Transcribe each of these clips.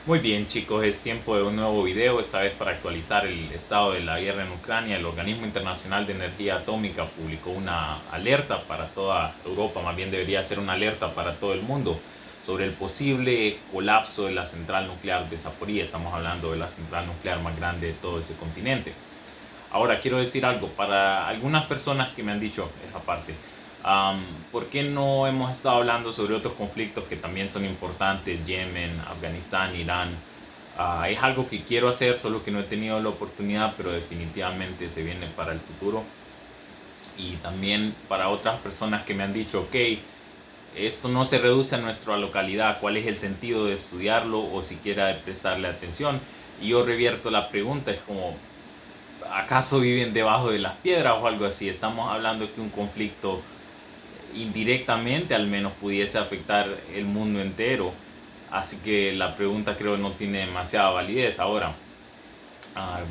Muy bien, chicos, es tiempo de un nuevo video, esta vez para actualizar el estado de la guerra en Ucrania. El Organismo Internacional de Energía Atómica publicó una alerta para toda Europa, más bien debería ser una alerta para todo el mundo, sobre el posible colapso de la central nuclear de Zaporizhia. Estamos hablando de la central nuclear más grande de todo ese continente. Ahora, quiero decir algo, para algunas personas que me han dicho esa parte, ¿por qué no hemos estado hablando sobre otros conflictos que también son importantes? Yemen, Afganistán, Irán. Es algo que quiero hacer, solo que no he tenido la oportunidad, pero definitivamente se viene para el futuro. Y también para otras personas que me han dicho, ok, esto no se reduce a nuestra localidad, ¿cuál es el sentido de estudiarlo o siquiera de prestarle atención? Y yo revierto la pregunta, es como, ¿acaso viven debajo de las piedras o algo así? Estamos hablando que un conflicto indirectamente al menos pudiese afectar el mundo entero. Así que la pregunta creo no tiene demasiada validez. Ahora,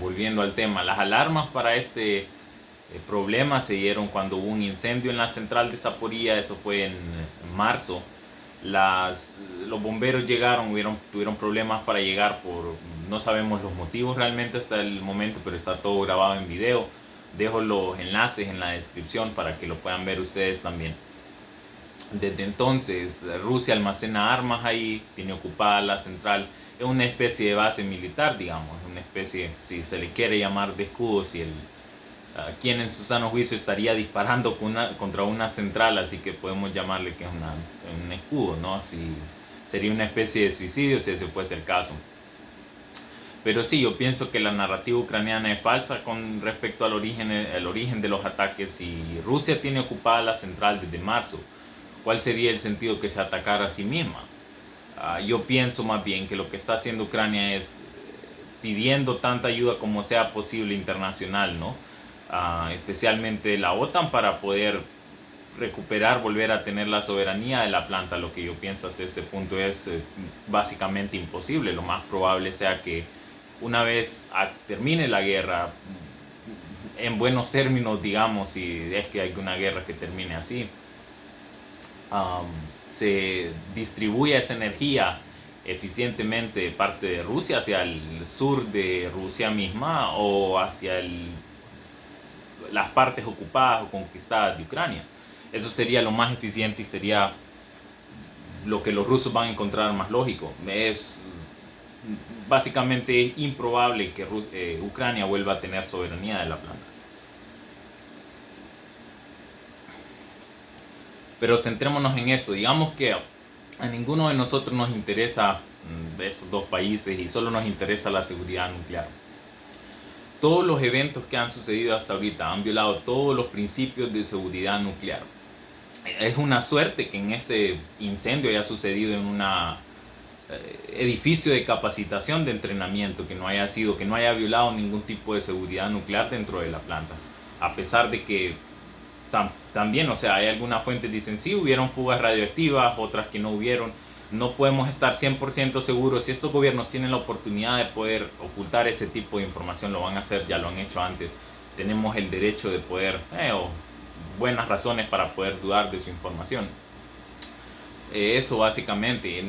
volviendo al tema, las alarmas para este problema se dieron cuando hubo un incendio en la central de Zaporizhia, eso fue en marzo. Los bomberos llegaron, tuvieron problemas para llegar no sabemos los motivos realmente hasta el momento, pero está todo grabado en video. Dejo los enlaces en la descripción para que lo puedan ver ustedes también. Desde entonces, Rusia almacena armas ahí, tiene ocupada la central, es una especie de base militar, digamos, es una especie, si se le quiere llamar, de escudo, si quien en su sano juicio estaría disparando contra una central, así que podemos llamarle que es un escudo, ¿no? Si, sería una especie de suicidio si ese fuese el caso. Pero sí, yo pienso que la narrativa ucraniana es falsa con respecto al origen de los ataques. Si Rusia tiene ocupada la central desde marzo, ¿cuál sería el sentido que se atacara a sí misma? Yo pienso más bien que lo que está haciendo Ucrania es pidiendo tanta ayuda como sea posible internacional, ¿no? Especialmente la OTAN para poder recuperar, volver a tener la soberanía de la planta. Lo que yo pienso hasta este punto es básicamente imposible. Lo más probable sea que una vez termine la guerra, en buenos términos, digamos, si es que hay una guerra que termine así, se distribuya esa energía eficientemente de parte de Rusia hacia el sur de Rusia misma o hacia las partes ocupadas o conquistadas de Ucrania. Eso sería lo más eficiente y sería lo que los rusos van a encontrar más lógico. Es básicamente improbable que Ucrania vuelva a tener soberanía de la planta. Pero centrémonos en eso. Digamos que a ninguno de nosotros nos interesa esos dos países y solo nos interesa la seguridad nuclear. Todos los eventos que han sucedido hasta ahorita han violado todos los principios de seguridad nuclear. Es una suerte que en este incendio haya sucedido en un edificio de capacitación de entrenamiento, que no haya violado ningún tipo de seguridad nuclear dentro de la planta. A pesar de que también, o sea, hay algunas fuentes que dicen sí, hubieron fugas radioactivas, otras que no hubieron. No podemos estar 100% seguros. Si estos gobiernos tienen la oportunidad de poder ocultar ese tipo de información, lo van a hacer, ya lo han hecho antes. Tenemos el derecho de poder, o buenas razones para poder dudar de su información. Eso básicamente.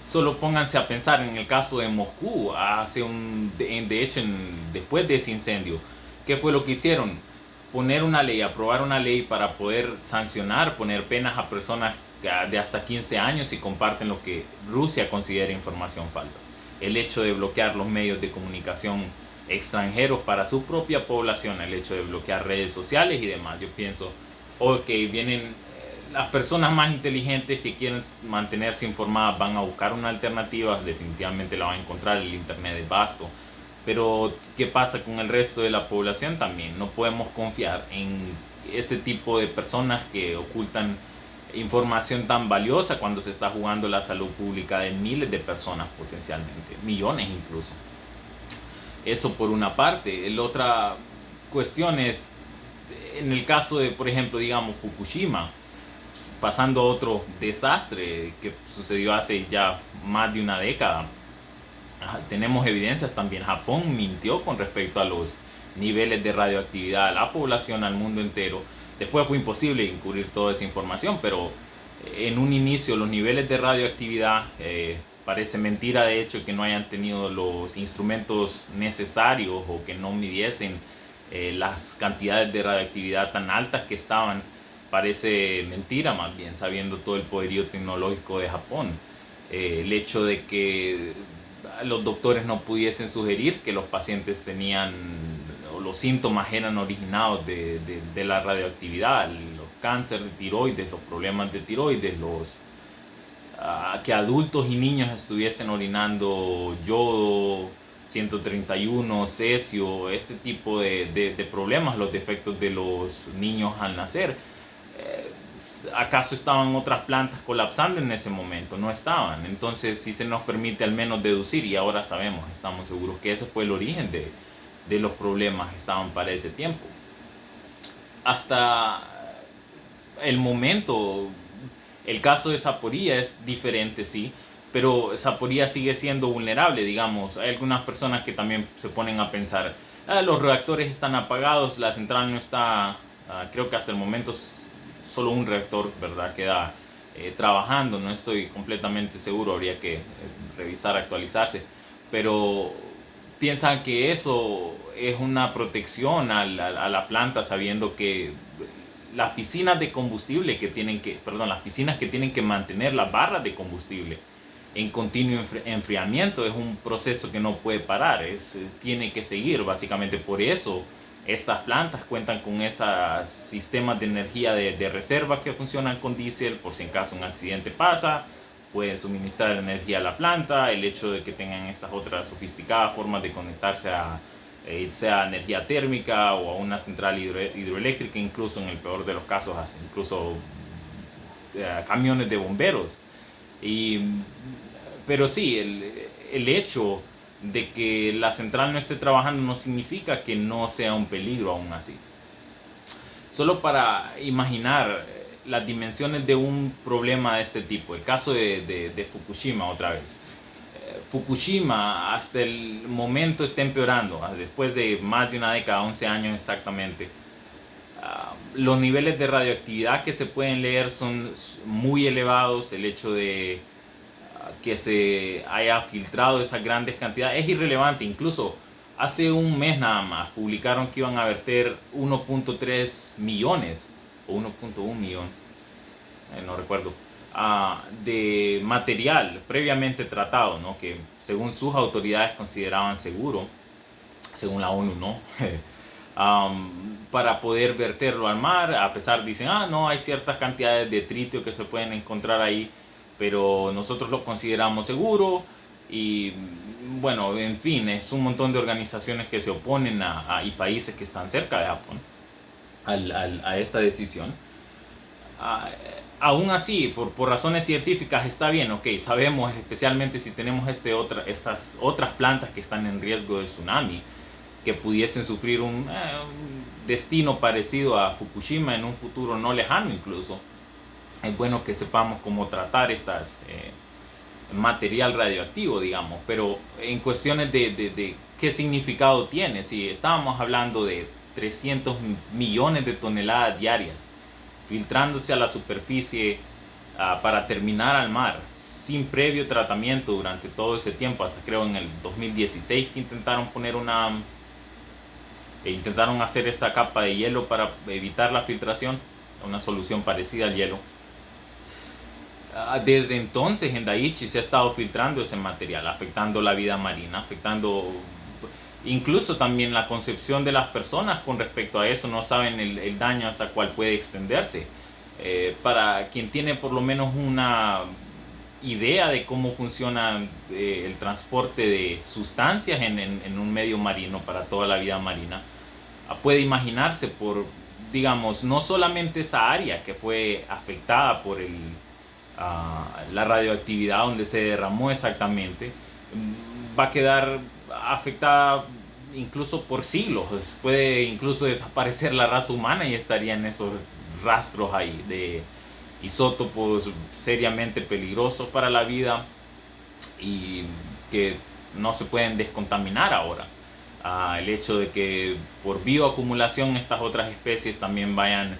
Solo pónganse a pensar en el caso de Moscú, de hecho, después de ese incendio, ¿qué fue lo que hicieron? Poner una ley, aprobar una ley para poder sancionar, poner penas a personas de hasta 15 años si comparten lo que Rusia considera información falsa. El hecho de bloquear los medios de comunicación extranjeros para su propia población, el hecho de bloquear redes sociales y demás. Yo pienso, ok, vienen las personas más inteligentes que quieren mantenerse informadas van a buscar una alternativa, definitivamente la van a encontrar, el internet es vasto. Pero ¿qué pasa con el resto de la población también? No podemos confiar en ese tipo de personas que ocultan información tan valiosa cuando se está jugando la salud pública de miles de personas potencialmente, millones incluso. Eso por una parte. La otra cuestión es, en el caso de, por ejemplo, digamos Fukushima, pasando a otro desastre que sucedió hace ya más de una década. Tenemos evidencias también. Japón mintió con respecto a los niveles de radioactividad a la población, al mundo entero. Después fue imposible encubrir toda esa información, pero en un inicio los niveles de radioactividad Parece mentira, de hecho, que no hayan tenido los instrumentos necesarios o que no midiesen las cantidades de radioactividad tan altas que estaban. Parece mentira, más bien, sabiendo todo el poderío tecnológico de Japón. El hecho de que los doctores no pudiesen sugerir que los pacientes tenían o los síntomas eran originados de la radioactividad, los cánceres de tiroides, los problemas de tiroides, que adultos y niños estuviesen orinando yodo, 131, cesio, este tipo de problemas, los defectos de los niños al nacer. Eh, ¿Acaso estaban otras plantas colapsando en ese momento? No estaban. Entonces, si se nos permite al menos deducir, y ahora sabemos, estamos seguros que ese fue el origen de los problemas que estaban para ese tiempo. Hasta el momento, el caso de Zaporía es diferente, sí, pero Zaporía sigue siendo vulnerable, digamos. Hay algunas personas que también se ponen a pensar, los reactores están apagados, la central no está, creo que hasta el momento solo un reactor, ¿verdad?, queda trabajando, no estoy completamente seguro, habría que revisar, actualizarse, pero piensan que eso es una protección a la planta, sabiendo que las piscinas de combustible que tienen que, perdón, las piscinas que tienen que mantener las barras de combustible en continuo enfriamiento es un proceso que no puede parar, tiene que seguir. Básicamente por eso estas plantas cuentan con esos sistemas de energía de reserva que funcionan con diésel por si en caso un accidente pasa, pueden suministrar energía a la planta. El hecho de que tengan estas otras sofisticadas formas de conectarse a sea energía térmica o a una central hidroeléctrica, incluso en el peor de los casos, incluso camiones de bomberos. Y, pero sí, el hecho de que la central no esté trabajando no significa que no sea un peligro aún así. Solo para imaginar las dimensiones de un problema de este tipo, el caso de Fukushima otra vez. Fukushima hasta el momento está empeorando, después de más de una década, 11 años exactamente. Los niveles de radioactividad que se pueden leer son muy elevados. El hecho de que se haya filtrado esas grandes cantidades es irrelevante. Incluso hace un mes nada más publicaron que iban a verter 1.3 millones o 1.1 millón, no recuerdo, de material previamente tratado, ¿no?, que según sus autoridades consideraban seguro, según la ONU, ¿no? Para poder verterlo al mar. A pesar, dicen, no, hay ciertas cantidades de tritio que se pueden encontrar ahí, pero nosotros lo consideramos seguro. Y bueno, en fin, es un montón de organizaciones que se oponen y países que están cerca de Japón a esta decisión. Aún así, por razones científicas está bien, ok, sabemos, especialmente si tenemos estas otras plantas que están en riesgo de tsunami, que pudiesen sufrir un destino parecido a Fukushima en un futuro no lejano incluso. Es bueno que sepamos cómo tratar estas material radioactivo, digamos, pero en cuestiones de qué significado tiene, si estábamos hablando de 300 millones de toneladas diarias filtrándose a la superficie para terminar al mar sin previo tratamiento durante todo ese tiempo, hasta creo en el 2016 que intentaron hacer esta capa de hielo para evitar la filtración, una solución parecida al hielo. Desde entonces en Daiichi se ha estado filtrando ese material, afectando la vida marina, afectando incluso también la concepción de las personas con respecto a eso. No saben el daño hasta cuál puede extenderse. Para quien tiene por lo menos una idea de cómo funciona el transporte de sustancias en un medio marino para toda la vida marina, puede imaginarse por, digamos, no solamente esa área que fue afectada por la radioactividad donde se derramó exactamente, va a quedar afectada incluso por siglos. Puede incluso desaparecer la raza humana y estarían esos rastros ahí de isótopos seriamente peligrosos para la vida y que no se pueden descontaminar ahora. El hecho de que por bioacumulación estas otras especies también vayan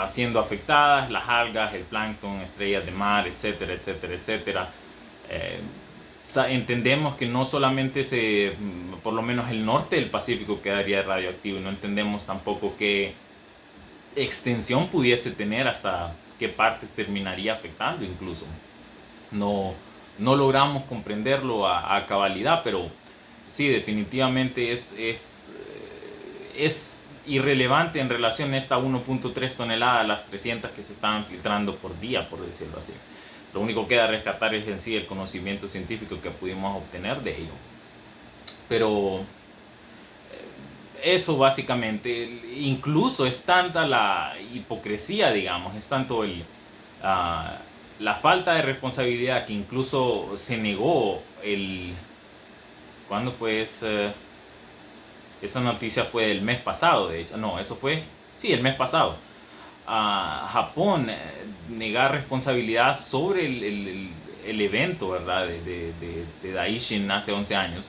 siendo afectadas, las algas, el plancton, estrellas de mar, etcétera, etcétera, etcétera. entendemos que no solamente por lo menos el norte del Pacífico quedaría radioactivo, no entendemos tampoco qué extensión pudiese tener, hasta qué partes terminaría afectando incluso. No, no logramos comprenderlo a cabalidad, pero sí, definitivamente es irrelevante en relación a esta 1.3 toneladas a las 300 que se estaban filtrando por día, por decirlo así. Lo único que queda rescatar es en sí el conocimiento científico que pudimos obtener de ello. Pero eso básicamente, incluso es tanta la hipocresía, digamos, es tanto la falta de responsabilidad que incluso se negó ¿cuándo fue esa noticia? Fue el mes pasado, de hecho. No, eso fue, sí, el mes pasado. Japón negar responsabilidad sobre el evento, ¿verdad? De Daishin hace 11 años.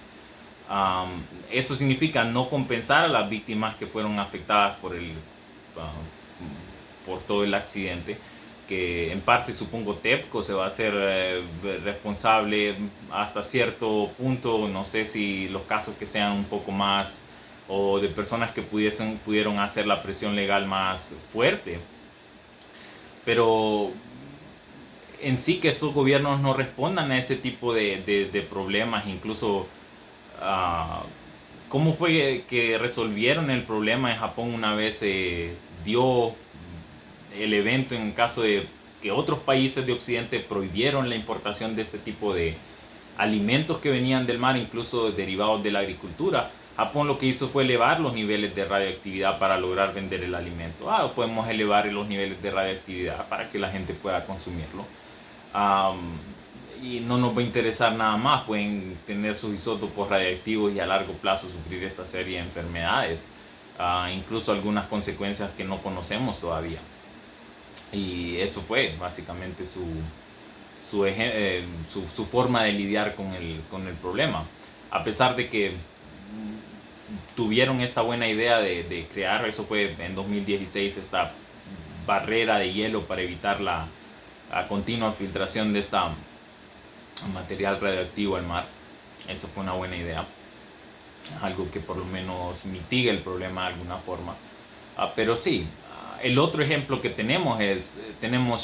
Eso significa no compensar a las víctimas que fueron afectadas por todo el accidente, que en parte supongo TEPCO se va a hacer responsable hasta cierto punto. No sé si los casos que sean un poco más, o de personas que pudieron hacer la presión legal más fuerte, pero en sí que esos gobiernos no respondan a ese tipo de problemas. Incluso cómo fue que resolvieron el problema en Japón una vez se dio el evento, en caso de que otros países de Occidente prohibieron la importación de este tipo de alimentos que venían del mar, incluso derivados de la agricultura. Japón lo que hizo fue elevar los niveles de radioactividad para lograr vender el alimento. Podemos elevar los niveles de radioactividad para que la gente pueda consumirlo. Y no nos va a interesar nada más. Pueden tener sus isótopos radiactivos y a largo plazo sufrir esta serie de enfermedades, incluso algunas consecuencias que no conocemos todavía. Y eso fue básicamente su forma de lidiar con el problema. A pesar de que tuvieron esta buena idea de crear, eso fue en 2016, esta barrera de hielo para evitar la continua filtración de esta material radioactivo al mar. Eso fue una buena idea, algo que por lo menos mitiga el problema de alguna forma. Pero sí, el otro ejemplo que tenemos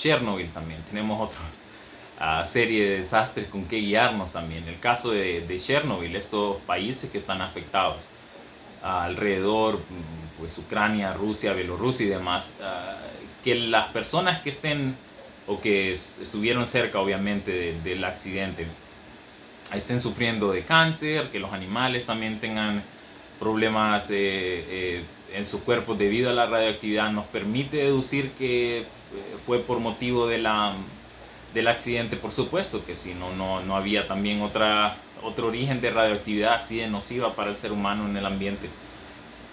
Chernobyl también, tenemos otra serie de desastres con que guiarnos también. El caso de Chernobyl, estos países que están afectados alrededor, pues Ucrania, Rusia, Bielorrusia y demás, que las personas que estén o que estuvieron cerca obviamente del accidente estén sufriendo de cáncer, que los animales también tengan problemas en sus cuerpos debido a la radioactividad, nos permite deducir que fue por motivo del accidente. Por supuesto que si no había también otro origen de radioactividad así de nociva para el ser humano en el ambiente.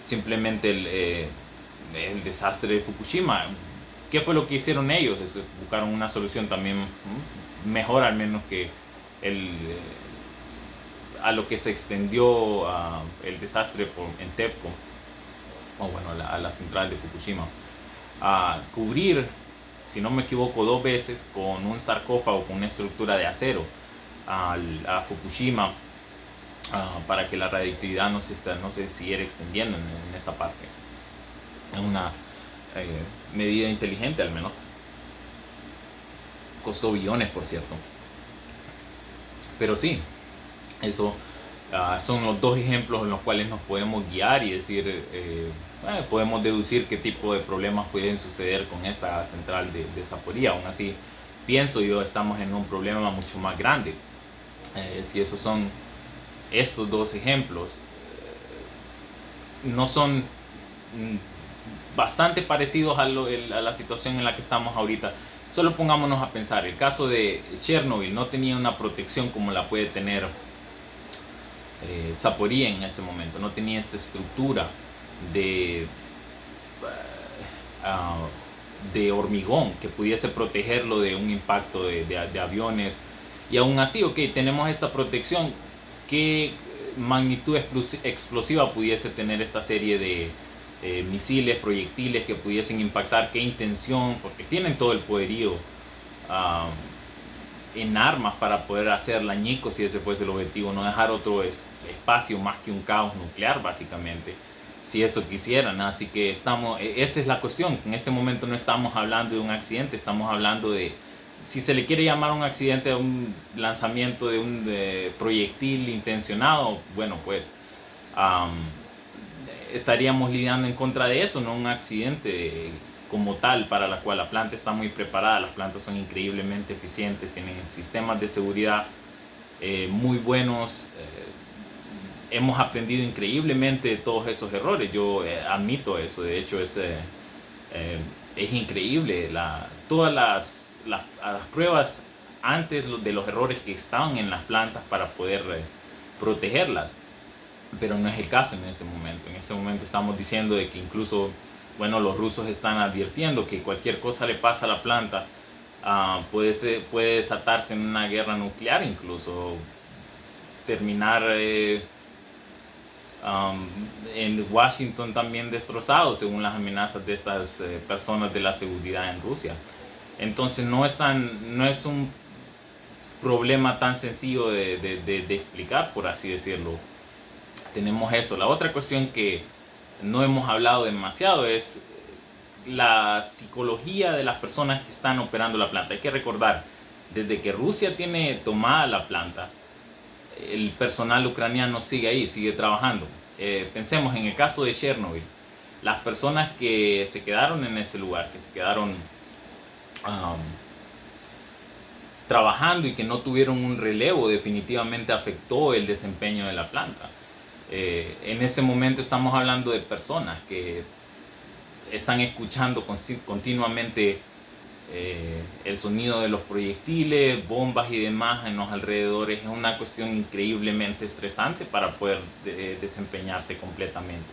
Simplemente el desastre de Fukushima. ¿Qué fue lo que hicieron ellos? Buscaron una solución también mejor, al menos que a lo que se extendió el desastre en TEPCO, o bueno, a la central de Fukushima. Cubrir, si no me equivoco, 2 veces con un sarcófago, con una estructura de acero a Fukushima, para que la radioactividad no se siguiera extendiendo en esa parte. Es una medida inteligente, al menos. Costó billones, por cierto. Pero sí, eso son los 2 ejemplos en los cuales nos podemos guiar y decir, podemos deducir qué tipo de problemas pueden suceder con esta central de Zaporizhia. Aún así, pienso yo, estamos en un problema mucho más grande. Si esos son esos 2 ejemplos, no son bastante parecidos a la situación en la que estamos ahorita. Solo pongámonos a pensar, el caso de Chernobyl no tenía una protección como la puede tener Zaporizhia en ese momento. No tenía esta estructura de hormigón que pudiese protegerlo de un impacto de aviones. Y aún así, tenemos esta protección. ¿Qué magnitud explosiva pudiese tener esta serie de misiles, proyectiles que pudiesen impactar? ¿Qué intención? Porque tienen todo el poderío en armas para poder hacerla añicos, si ese fuese el objetivo, no dejar otro espacio más que un caos nuclear básicamente, si eso quisieran. Así que esa es la cuestión. En este momento no estamos hablando de un accidente, estamos hablando de, si se le quiere llamar un accidente, un lanzamiento de un proyectil intencionado, bueno, pues estaríamos lidiando en contra de eso, no un accidente como tal, para la cual la planta está muy preparada. Las plantas son increíblemente eficientes, tienen sistemas de seguridad muy buenos. Hemos aprendido increíblemente de todos esos errores. Yo admito eso. De hecho es increíble todas las pruebas antes de los errores que estaban en las plantas para poder protegerlas. Pero no es el caso en este momento. En este momento estamos diciendo de que incluso, bueno, los rusos están advirtiendo que cualquier cosa le pasa a la planta, puede desatarse en una guerra nuclear, incluso terminar en Washington también destrozado, según las amenazas de estas personas de la seguridad en Rusia. Entonces no es un problema tan sencillo de explicar, por así decirlo. Tenemos eso. La otra cuestión que no hemos hablado demasiado es la psicología de las personas que están operando la planta. Hay que recordar, desde que Rusia tiene tomada la planta, el personal ucraniano sigue ahí, sigue trabajando. Pensemos en el caso de Chernobyl. Las personas que se quedaron en ese lugar, que se quedaron trabajando y que no tuvieron un relevo, definitivamente afectó el desempeño de la planta. En ese momento estamos hablando de personas que están escuchando continuamente el sonido de los proyectiles, bombas y demás en los alrededores. Es una cuestión increíblemente estresante para poder desempeñarse completamente.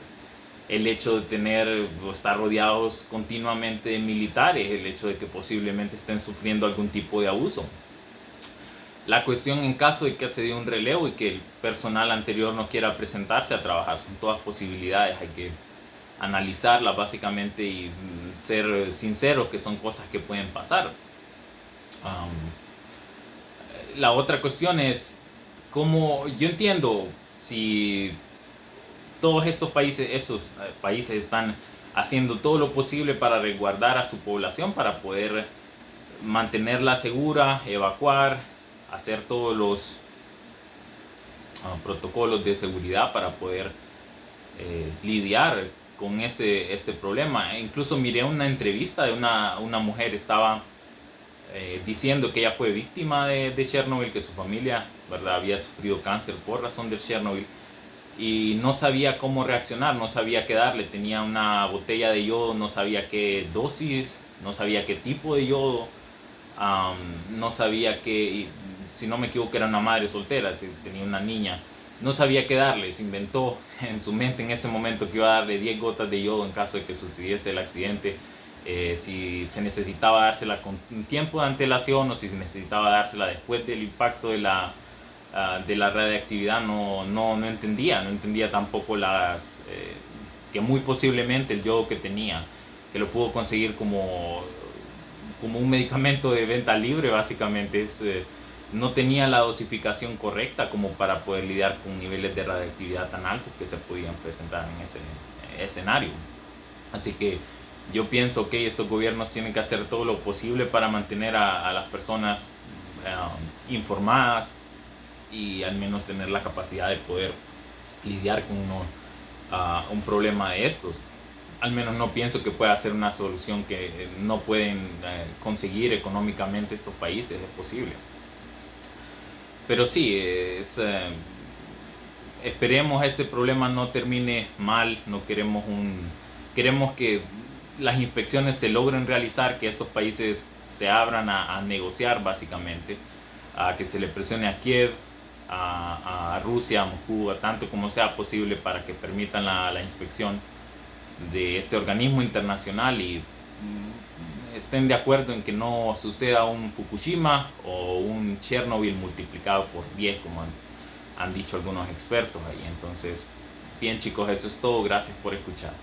El hecho de estar rodeados continuamente de militares, el hecho de que posiblemente estén sufriendo algún tipo de abuso. La cuestión, en caso de que se dé un relevo y que el personal anterior no quiera presentarse a trabajar, son todas posibilidades. Hay que analizarlas básicamente y ser sinceros que son cosas que pueden pasar. La otra cuestión es cómo, yo entiendo si todos estos países están haciendo todo lo posible para resguardar a su población, para poder mantenerla segura, evacuar, hacer todos los protocolos de seguridad para poder lidiar con este problema. Incluso miré una entrevista de una mujer, estaba diciendo que ella fue víctima de Chernobyl, que su familia, ¿verdad?, había sufrido cáncer por razón de Chernobyl y no sabía cómo reaccionar, no sabía qué darle. Tenía una botella de yodo, no sabía qué dosis, no sabía qué tipo de yodo, no sabía qué, si no me equivoco era una madre soltera, si tenía una niña, no sabía qué darle. Se inventó en su mente en ese momento que iba a darle 10 gotas de yodo en caso de que sucediese el accidente. Si se necesitaba dársela con un tiempo de antelación o si se necesitaba dársela después del impacto de la radiactividad, no entendía tampoco que muy posiblemente el yodo que tenía, que lo pudo conseguir como un medicamento de venta libre básicamente, no tenía la dosificación correcta como para poder lidiar con niveles de radiactividad tan altos que se podían presentar en ese escenario. Así que yo pienso que estos gobiernos tienen que hacer todo lo posible para mantener a las personas informadas y al menos tener la capacidad de poder lidiar con un problema de estos. Al menos no pienso que pueda ser una solución que no pueden conseguir económicamente estos países. Es posible. Pero sí, esperemos este problema no termine mal. No queremos que las inspecciones se logren realizar, que estos países se abran a negociar básicamente, a que se le presione a Kiev, a Rusia, a Moscú, a tanto como sea posible para que permitan la inspección de este organismo internacional y estén de acuerdo en que no suceda un Fukushima o un Chernobyl multiplicado por 10 como han dicho algunos expertos ahí. Entonces, bien chicos, eso es todo. Gracias por escuchar.